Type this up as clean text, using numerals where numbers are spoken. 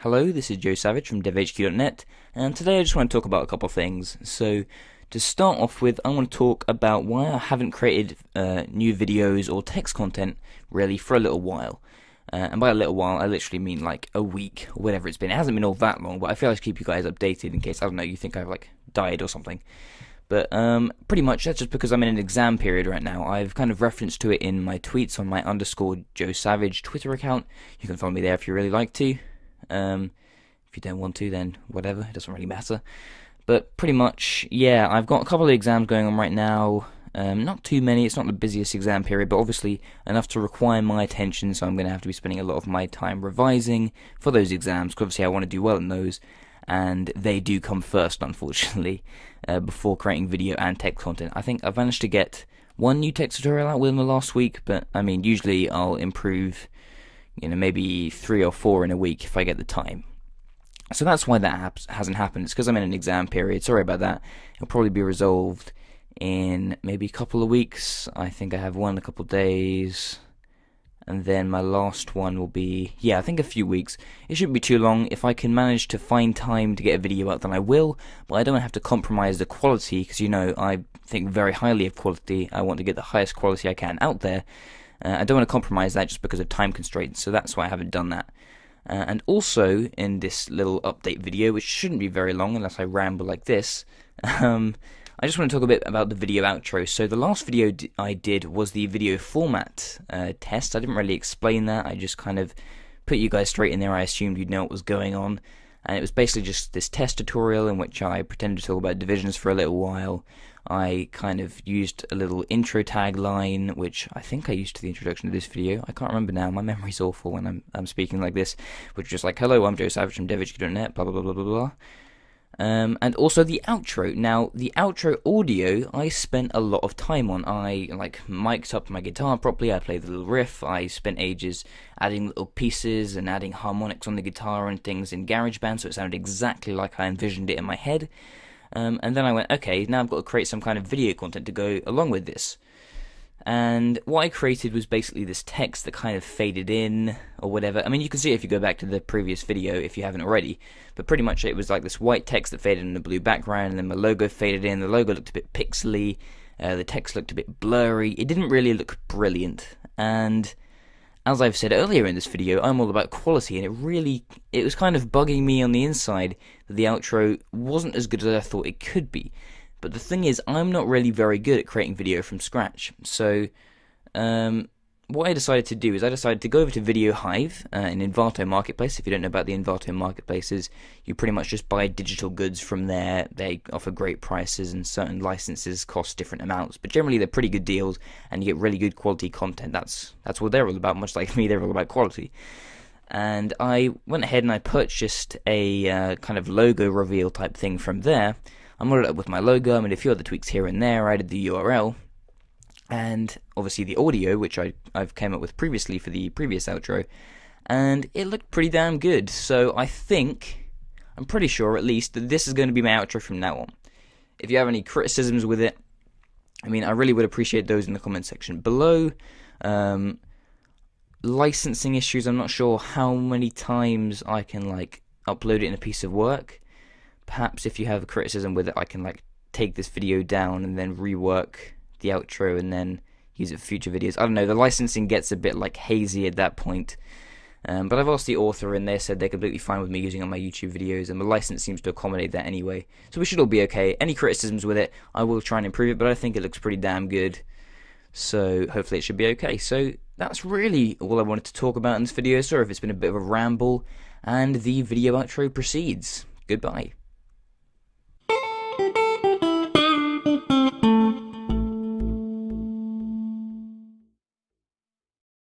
Hello, this is Joe Savage from DevHQLessons, and today I just want to talk about a couple of things. So, to start off with, I want to talk about why I haven't created new videos or text content really for a little while. And by a little while, I literally mean like a week or whatever it's been. It hasn't been all that long, but I feel like I should keep you guys updated in case, I don't know, you think I've like died or something. But pretty much that's just because I'm in an exam period right now. I've kind of referenced to it in my tweets on my _Joe Savage Twitter account. You can follow me there if you really like to. If you don't want to, then whatever, it doesn't really matter. But pretty much, yeah, I've got a couple of exams going on right now. Not too many, it's not the busiest exam period, but obviously enough to require my attention, so I'm going to have to be spending a lot of my time revising for those exams, because obviously I want to do well in those, and they do come first, unfortunately, before creating video and text content. I think I've managed to get one new text tutorial out within the last week, but I mean, usually I'll improve maybe 3 or 4 in a week if I get the time. So that's why that hasn't happened. It's because I'm in an exam period. Sorry about that. It'll probably be resolved in maybe a couple of weeks. I think I have one in a couple of days. And then my last one will be, I think a few weeks. It shouldn't be too long. If I can manage to find time to get a video out, then I will. But I don't have to compromise the quality, because I think very highly of quality. I want to get the highest quality I can out there. I don't want to compromise that just because of time constraints, so that's why I haven't done that. And also, in this little update video, which shouldn't be very long unless I ramble like this, I just want to talk a bit about the video outro. So the last video I did was the video format test. I didn't really explain that, I just kind of put you guys straight in there. I assumed you'd know what was going on. And it was basically just this test tutorial in which I pretended to talk about divisions for a little while. I kind of used a little intro tagline, which I think I used to the introduction of this video. I can't remember now. My memory's awful when I'm speaking like this, which is just like, hello, I'm Joe Savage from DevHQLessons, blah, blah, blah, blah, blah, blah. And also the outro. Now, the outro audio, I spent a lot of time on. I mic'd up my guitar properly, I played the little riff, I spent ages adding little pieces and adding harmonics on the guitar and things in GarageBand, so it sounded exactly like I envisioned it in my head. And then I went, okay, now I've got to create some kind of video content to go along with this. And what I created was basically this text that kind of faded in, or whatever. I mean, you can see it if you go back to the previous video if you haven't already. But pretty much it was like this white text that faded in a blue background, and then my logo faded in. The logo looked a bit pixely, the text looked a bit blurry. It didn't really look brilliant. And as I've said earlier in this video, I'm all about quality, and it was kind of bugging me on the inside that the outro wasn't as good as I thought it could be. But the thing is, I'm not really very good at creating video from scratch. So, what I decided to do is I decided to go over to Video Hive, in Envato Marketplace. If you don't know about the Envato Marketplaces, you pretty much just buy digital goods from there. They offer great prices, and certain licenses cost different amounts. But generally, they're pretty good deals, and you get really good quality content. That's what they're all about. Much like me, they're all about quality. And I went ahead and I purchased a kind of logo reveal type thing from there. I modded it up with my logo, I made a few other tweaks here and there, I added the URL, and obviously the audio, which I've came up with previously for the previous outro, and it looked pretty damn good. So I'm pretty sure at least, that this is going to be my outro from now on. If you have any criticisms with it, I mean, I really would appreciate those in the comment section below. Licensing issues, I'm not sure how many times I can upload it in a piece of work. Perhaps if you have a criticism with it, I can take this video down and then rework the outro and then use it for future videos. I don't know, the licensing gets a bit hazy at that point. But I've asked the author and they said they're completely fine with me using it on my YouTube videos, and the license seems to accommodate that anyway. So we should all be okay. Any criticisms with it, I will try and improve it, but I think it looks pretty damn good. So hopefully it should be okay. So that's really all I wanted to talk about in this video. Sorry if it's been a bit of a ramble, and the video outro proceeds. Goodbye.